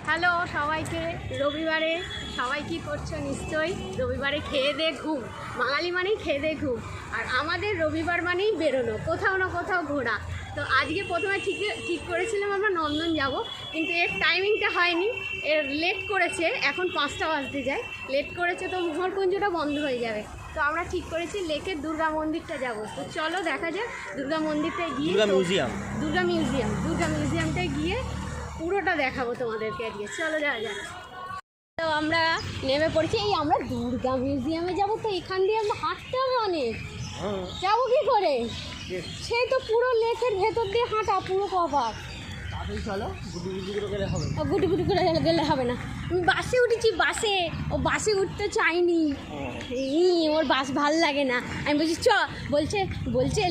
Hello সবাইকে। রবিবারে সবাই কী করছো? নিশ্চয়ই রবিবারে খেয়ে দে ঘুম। বাঙালি মানেই খেয়ে দে ঘুম, আর আমাদের রবিবার মানেই বেরোনো, কোথাও না কোথাও ঘোরা। তো আজকে প্রথমে ঠিক করেছিলাম আমরা নন্দন যাব, কিন্তু এর টাইমিংটা হয়নি, এর লেট করেছে, এখন 5টা বাজতে যায়, লেট করেছে তো মোহরকুঞ্জটা বন্ধ হয়ে যাবে। তো আমরা ঠিক করেছি লেকের দুর্গা মন্দিরটা যাব। তো চলো দেখা যাক দুর্গা মন্দিরটায় গিয়ে, দুর্গা মিউজিয়ামটায় গিয়ে পুরোটা দেখাবো তোমাদেরকে আজকে। চলো যাওয়া যাক। তো আমরা নেমে পড়েছি, এই আমরা দুর্গা মিউজিয়ামে যাব, তো এখান দিয়ে আমরা হাঁটতে হবে অনেক। যাবো কি করে? সেই তো পুরো লেকের ভেতর দিয়ে হাঁটা, পুরো কভার। গুটি গুটি করে গেলে হবে না। আমি বাসে উঠেছি, বাসে উঠতে চাইনি, ওর বাস ভাল লাগে না। আমি বলছি বলছে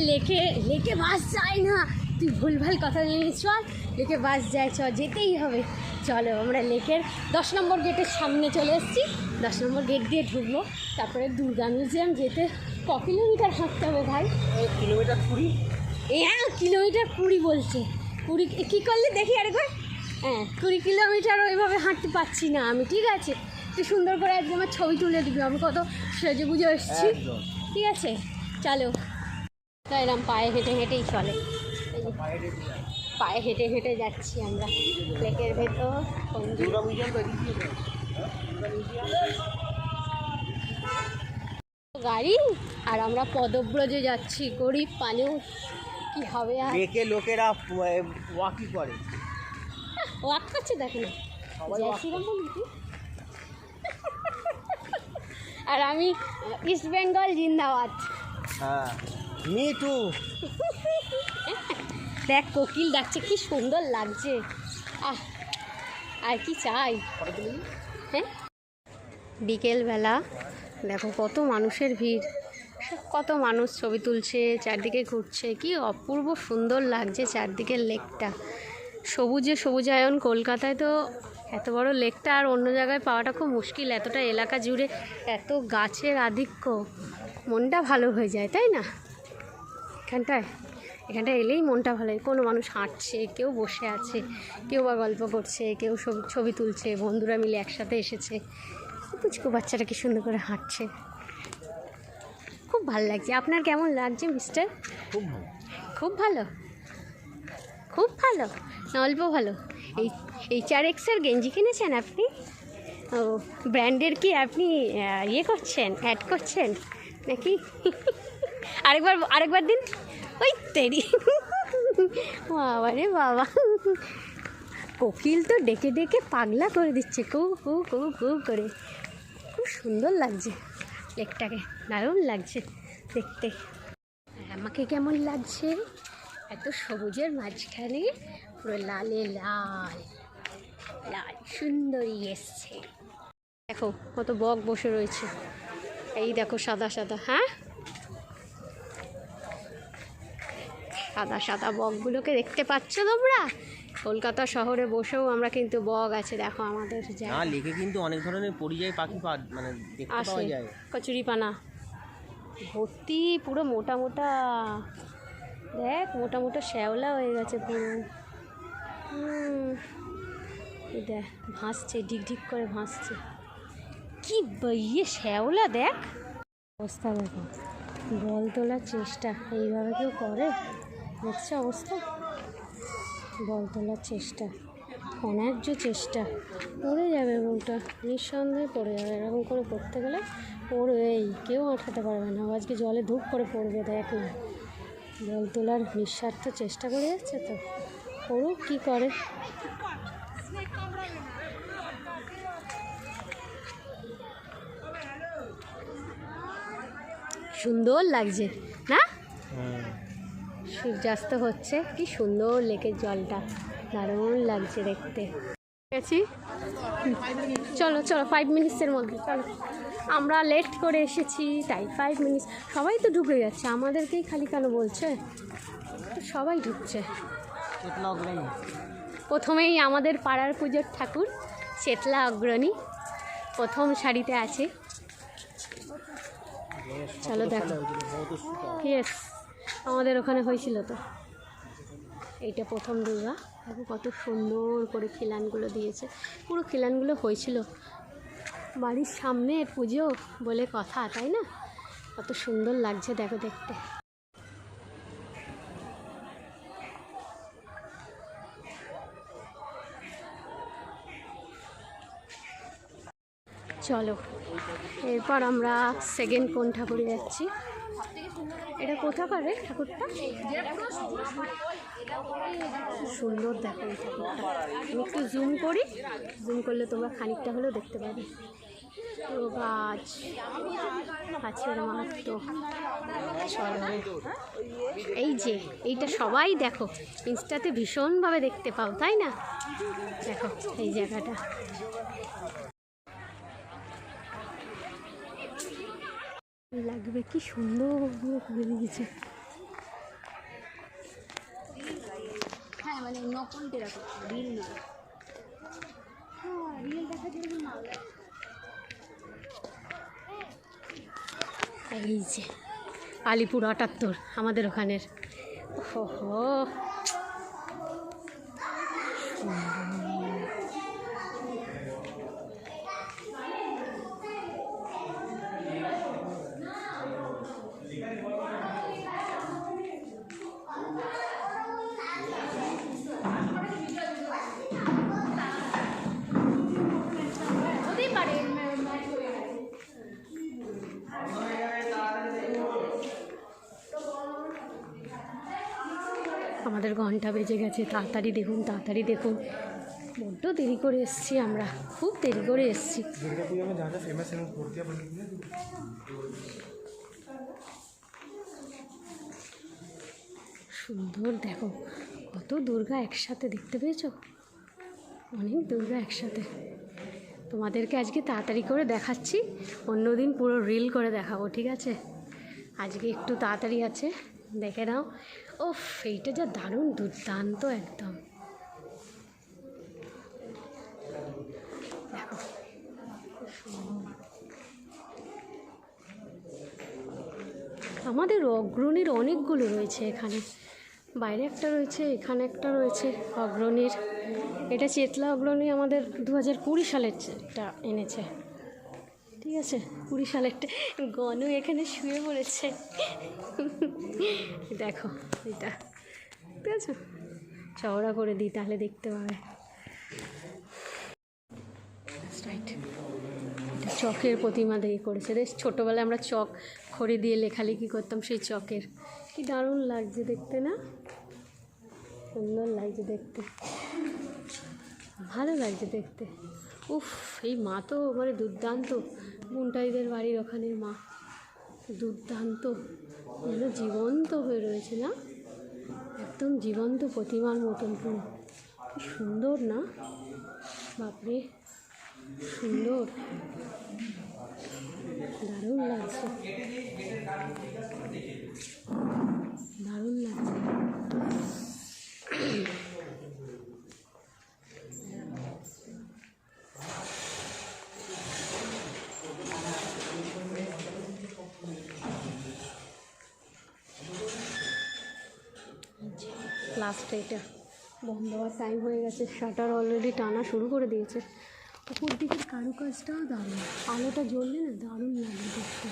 লেকে বাস যায় না, তুই ভুলভাল কথা জানিস, চল লেকে বাস যায়, যেতেই হবে। চলো আমরা লেকের 10 নম্বর গেটের সামনে চলে এসেছি। 10 নম্বর গেট দিয়ে ঢুকবো, তারপরে দুর্গা মিউজিয়াম যেতে ক কিলোমিটার হাঁটতে হবে ভাই? কিলোমিটার 20। হ্যাঁ, কিলোমিটার 20 বলছে। 20 কী করলে দেখি আরেকবার। হ্যাঁ, 20 কিলোমিটার ওইভাবে হাঁটতে পারছি না আমি। ঠিক আছে, তুই সুন্দর করে আজকে আমার ছবি তুলে দিবি, আমি কত সেজে বুঝে এসেছি। ঠিক আছে চলো। তাই এরকম পায়ে হেঁটে হেঁটেই চলে, পায়ে হেঁটে হেঁটে যাচ্ছি আমরা লেকের ভেতর। গাড়ি আর আমরা পদব্রজে যাচ্ছি, গরিব মানুষ, কি হবে আর। লেকে লোকেরা ওয়াকি করে, ওয়াক করছে, দেখো না, জয় শ্রীরাম বলি। আর আমি ইস্ট বেঙ্গল জিন্দাবাদ। হ্যাঁ মি টু। দেখ কোকিল ডাকছে, কি সুন্দর লাগছে। আর কি চাই। হ্যাঁ, বিকেলবেলা দেখো কত মানুষের ভিড়, কত মানুষ ছবি তুলছে, চারদিকে ঘুরছে, কি অপূর্ব সুন্দর লাগছে চারদিকের লেকটা। সবুজায়ন। কলকাতায় তো এত বড় লেকটা আর অন্য জায়গায় পাওয়াটা খুব মুশকিল। এতটা এলাকা জুড়ে এত গাছের আধিক্য, মনটা ভালো হয়ে যায়, তাই না? এখানটায় এলেই মনটা ভালো হয়। কোনো মানুষ হাঁটছে, কেউ বসে আছে, কেউ বা গল্প করছে, কেউ ছবি তুলছে, বন্ধুরা মিলে একসাথে এসেছে। পুচকু বাচ্চাটা কি সুন্দর করে হাঁটছে, খুব ভালো লাগছে। আপনার কেমন লাগছে মিস্টার? খুব ভালো, খুব ভালো না অল্প ভালো? HRX-এর গেঞ্জি কিনেছেন আপনি? ও, ব্র্যান্ডের কি আপনি ইয়ে করছেন, অ্যাড করছেন নাকি? আরেকবার দিন। ওই তেরি, বাবা রে বাবা, কোকিল তো ডেকে ডেকে পাগলা করে দিচ্ছে, কু কু কু কু করে। খুব সুন্দর লাগছে লেকটাকে, দারুণ লাগছে দেখতে। আমাকে কেমন লাগছে? এত সবুজের মাঝখানে পুরো লালে লাল লাল সুন্দরী এসছে। দেখো কত বক বসে রয়েছে, এই দেখো সাদা সাদা। হ্যাঁ, সাদা সাদা বকগুলোকে দেখতে পাচ্ছ তোমরা? কলকাতা শহরে বসেও আমরা কিন্তু বক আছে, দেখো আমাদের লেকে কিন্তু অনেক ধরনের পরিযায়ী পাখি মানে দেখতে পাওয়া যায়। কচুরিপানা ভর্তি, পুরো মোটা মোটা, দেখ মোটা মোটা শ্যাওলা হয়ে গেছে পুরো। দেখ ভাসছে, ঢিক করে ভাসছে, কি ইয়ে শ্যাওলা, দেখ অবস্থা। দেখো বল তোলার চেষ্টা, এইভাবে কেউ করে? দেখছে অবস্থা, বল তোলার চেষ্টা, অন্যায্য চেষ্টা। পড়ে যাবে বউটা, নিঃসন্দেহে পড়ে যাবে। এরকম করে পড়তে গেলে পড়বেই, কেউ আটকাতে পারবে না। আজকে জলে ধূপ করে পড়বে, দেখ না। বল তোলার নিঃস্বার্থ চেষ্টা করে যাচ্ছে, তো করুক, কী করে। সুন্দর লাগছে না? সূর্যাস্ত হচ্ছে, কি সুন্দর লেকের জলটা, দারুণ লাগছে দেখতে। গেছি, চলো 5 মিনিটসের মধ্যে চলো। আমরা লেট করে এসেছি তাই 5 মিনিট। সবাই তো ঢুকে যাচ্ছে, আমাদেরকেই খালি কেন বলছে? সবাই ঢুকছে। প্রথমেই আমাদের পাড়ার পুজোর ঠাকুর চেতলা অগ্রণী প্রথম সারিতে আছে। চলো দেখো। ইয়েস, আমাদের ওখানে হয়েছিল তো। এইটা প্রথম দুর্গা। দেখো কত সুন্দর করে খিলানগুলো দিয়েছে, পুরো খিলানগুলো হয়েছিল বাড়ির সামনে, পুজো বলে কথা, তাই না? কত সুন্দর লাগছে দেখো দেখতে। চলো এরপর আমরা সেকেন্ড কোন ঠাকুরে যাচ্ছি। এটা কোথাকার রে ঠাকুরটা? সুন্দর দেখো এই ঠাকুরটা। আমি একটু জুম করি, জুম করলে তোমরা খানিকটা হলেও দেখতে পাবে। পুরো গাছ, গাছের মাহাত্ম্য। চলো এই যে এইটা সবাই দেখো ইনস্টাতে ভীষণভাবে দেখতে পাও, তাই না? দেখো এই জায়গাটা লাগবে, কি সুন্দর করে দিয়েছে। হ্যাঁ মানে নকল টেরাকোটা, রিল না। হ্যাঁ রিল দেখা যাবে না। এই যে আলিপুর ৭৮ আমাদের ওখানের। ওহো আমাদের ঘন্টা বেজে গেছে, তাড়াতাড়ি দেখুন তাড়াতাড়ি দেখুন। বড্ড দেরি করে এসেছি আমরা, খুব দেরি করে এসেছি। সুন্দর দেখো কত দুর্গা একসাথে, দেখতে পেয়েছো? অনেক দুর্গা একসাথে। তোমাদেরকে আজকে তাড়াতাড়ি করে দেখাচ্ছি, অন্যদিন পুরো রিল করে দেখাবো, ঠিক আছে? আজকে একটু তাড়াতাড়ি আছে, দেখে নাও। ওফ এইটা যা দারুণ দুর্দান্ত একদম। দেখো আমাদের অগ্রণীর অনেকগুলো রয়েছে এখানে, বাইরে একটা রয়েছে, এখানে একটা রয়েছে অগ্রণীর। এটা চেতলা অগ্রণী আমাদের 2020 সালেরটা এনেছে, ঠিক আছে? 20 সালেরটা। গনু এখানে শুয়ে পড়েছে, দেখো এটা, ঠিক আছে? চওড়া করে দিই তাহলে দেখতে পাবে। এটা চকের প্রতিমা দিয়ে করেছে, বেশ ছোটোবেলায় আমরা চক খড়ি দিয়ে লেখালেখি করতাম, সেই চকের। কি দারুণ লাগছে দেখতে, না? সুন্দর লাগছে দেখতে, ভালো লাগছে দেখতে। উফ এই মা তো মানে দুর্দান্ত, বুনটাইদের বাড়ির ওখানের মা দুর্দান্ত, যেন জীবন্ত হয়ে রয়েছে, না? একদম জীবন্ত প্রতিমার মতন পুরো। কি সুন্দর না? বাপরে সুন্দর, দারুণ লাগছে, দারুণ লাগছে। লাস্ট এটা বন্ধ হওয়ার টাইম হয়ে গেছে, শাটার অলরেডি টানা শুরু করে দিয়েছে। উপর দিকের কারুকাজটাও দারুণ, আলোটা জ্বললে না দারুণ লাগে দেখতে,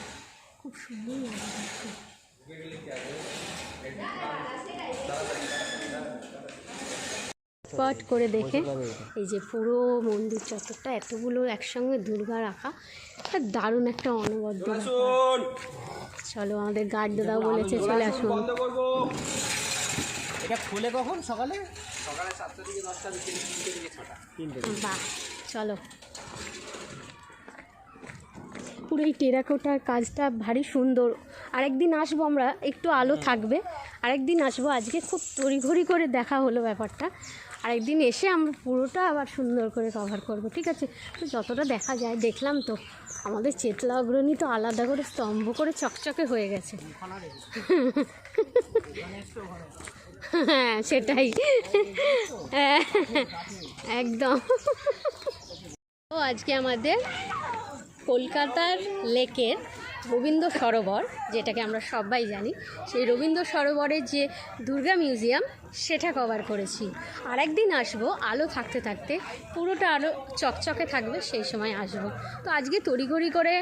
খুব সুন্দর লাগে দেখতে। স্পট করে দেখে এই যে পুরো মন্দির চত্বরটা এতগুলো একসঙ্গে দুর্গা রাখা, দারুণ একটা অনবদ্য। চলো আমাদের গার্ড দাদাও বলেছে চলে আসুন। এটা খুলে কখন? সকালে? সকালে 7টা থেকে 10টা, বিকেল 3টে থেকে 6টা। বাহ চলো। পুরো এই টেরাকোটার কাজটা ভারী সুন্দর। আরেকদিন আসবো আমরা, একটু আলো থাকবে, আরেকদিন আসবো। আজকে খুব তড়িঘড়ি করে দেখা হলো ব্যাপারটা, আরেকদিন এসে আমরা পুরোটা আবার সুন্দর করে কভার করব, ঠিক আছে? তো যতটা দেখা যায় দেখলাম তো। আমাদের চেতলা অগ্রণী তো আলাদা করে স্তম্ভ করে চকচকে হয়ে গেছে। হ্যাঁ সেটাই, একদম। ও আজকে আমাদের কলকাতার লেকের রবীন্দ্র সরোবর, যেটাকে আমরা সবাই জানি, সেই রবীন্দ্র সরোবরের যে দুর্গা মিউজিয়াম সেটা কভার করেছি। আর একদিন আসবো, আলো থাকতে থাকতে পুরোটা আলো চকচকে থাকবে, সেই সময় আসবো। তো আজকে তড়িঘড়ি করে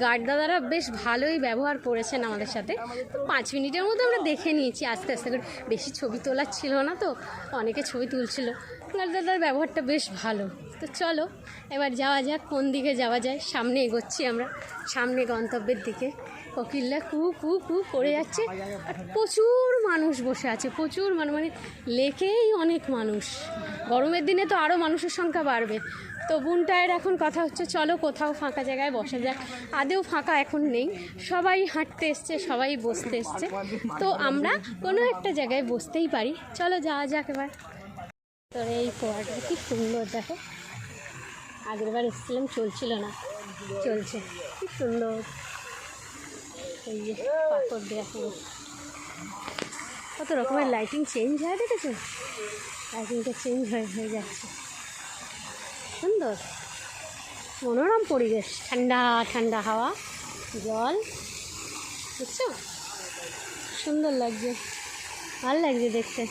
গার্ড দাদারা বেশ ভালোই ব্যবহার করেছেন আমাদের সাথে। তো 5 মিনিটের মধ্যে আমরা দেখে নিয়েছি আস্তে আস্তে করে, বেশি ছবি তোলার ছিল না, তো অনেকে ছবি তুলছিল। গার্ড দাদার ব্যবহারটা বেশ ভালো। তো চলো এবার যাওয়া যাক, কোন দিকে যাওয়া যায়। সামনে এগোচ্ছি আমরা, সামনে গন্তব্যের দিকে। কোকিলরা কু কু কু করে যাচ্ছে, আর প্রচুর মানুষ বসে আছে, প্রচুর মানে লেকেই অনেক মানুষ। গরমের দিনে তো আরও মানুষের সংখ্যা বাড়বে। তো বুনটায়ের এখন কথা হচ্ছে চলো কোথাও ফাঁকা জায়গায় বসা যাক। আদেও ফাঁকা এখন নেই, সবাই হাঁটতে এসছে, সবাই বসতে এসছে। তো আমরা কোনো একটা জায়গায় বসতেই পারি, চলো যাওয়া যাক এবার। তো এই ফোয়ারাটা কি সুন্দর, দেখো। আগের বার এসেছিলাম চলছিল না, চলছে, কি সুন্দর। এই যে পাথর দেওয়া পুরো, কত রকমের লাইটিং চেঞ্জ হয়, দেখেছো? লাইটিংটা চেঞ্জ হয়ে যাচ্ছে, সুন্দর মনোরম পরিবেশ, ঠান্ডা ঠান্ডা হাওয়া, জল, বুঝছো? সুন্দর লাগছে, ভালো লাগছে দেখতে।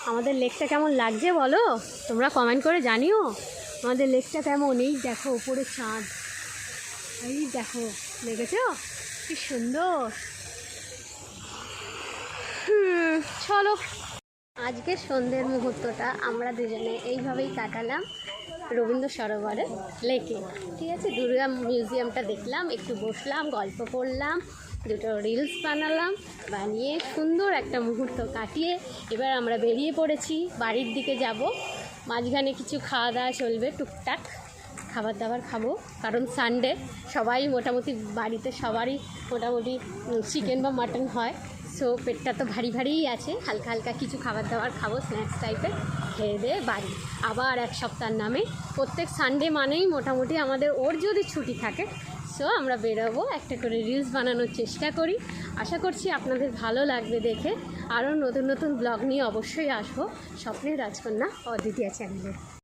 আমাদের লেকটা কেমন লাগছে বলো, তোমরা কমেন্ট করে জানিও আমাদের লেকটা কেমন। এই দেখো উপরে চাঁদ, এই দেখো, দেখেছো কি সুন্দর। চলো আজকের সন্ধ্যের মুহূর্তটা আমরা দুজনে এইভাবেই কাটালাম রবীন্দ্র সরোবরে লেকে। ঠিক আছে, দুর্গা মিউজিয়ামটা দেখলাম, একটু বসলাম, গল্প করলাম, দুটো রিলস বানালাম, বানিয়ে সুন্দর একটা মুহূর্ত কাটিয়ে এবার আমরা বেরিয়ে পড়েছি, বাড়ির দিকে যাব। মাঝখানে কিছু খাওয়া দাওয়া চলবে, টুকটাক খাবার দাবার খাবো, কারণ সানডে সবাই মোটামুটি বাড়িতে সবারই মোটামুটি চিকেন বা মাটন হয়। সো পেটটা তো ভারী ভারীই আছে, হালকা হালকা কিছু খাবার দাবার খাবো, স্ন্যাক্স টাইপের, খেয়ে দিয়ে বাড়ি। আবার এক সপ্তাহের নামে প্রত্যেক সানডে মানেই মোটামুটি আমাদের ওর যদি ছুটি থাকে, সো আমরা বেরোবো, একটা করে রিলস বানানোর চেষ্টা করি। আশা করছি আপনাদের ভালো লাগবে দেখে। আরও নতুন নতুন ব্লগ নিয়ে অবশ্যই আসবো স্বপ্নের রাজকন্যা অদ্বিতীয়া চ্যানেলে।